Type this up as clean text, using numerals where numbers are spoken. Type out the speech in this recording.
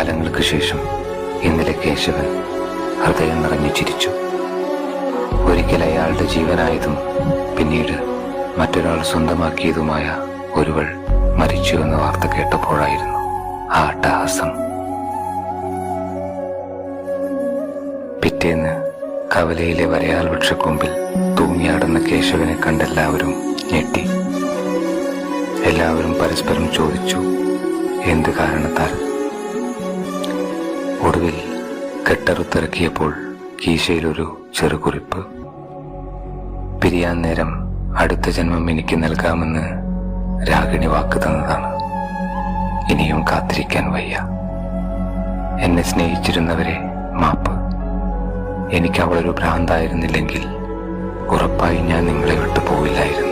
കാലങ്ങൾക്ക് ശേഷം ഇന്നലെ കേശവൻ ഹൃദയം നിറഞ്ഞു ചിരിച്ചു. ഒരിക്കൽ അയാളുടെ ജീവനായതും പിന്നീട് മറ്റൊരാൾ സ്വന്തമാക്കിയതുമായ ഒരുവൾ മരിച്ചു എന്ന വാർത്ത കേട്ടപ്പോഴായിരുന്നു ആ അട്ടഹാസം. പിറ്റേന്ന് കവലയിലെ വരയാൽ വൃക്ഷക്കൊമ്പിൽ തൂങ്ങിയാടുന്ന കേശവനെ കണ്ടെല്ലാവരും ഞെട്ടി. എല്ലാവരും പരസ്പരം ചോദിച്ചു, എന്ത് കാരണത്താൽ? ഒടുവിൽ കെട്ടറുത്തിറക്കിയപ്പോൾ കീശയിലൊരു ചെറുകുറിപ്പ്. പിരിയാൻ നേരം അടുത്ത ജന്മം എനിക്ക് നൽകാമെന്ന് രാഗിണി വാക്ക് തന്നതാണ്. ഇനിയും കാത്തിരിക്കാൻ വയ്യ. എന്നെ സ്നേഹിച്ചിരുന്നവരെ മാപ്പ്. എനിക്ക് അവളൊരു ഭ്രാന്തായിരുന്നില്ലെങ്കിൽ ഉറപ്പായി ഞാൻ നിങ്ങളെ വിട്ടു പോവില്ലായിരുന്നു.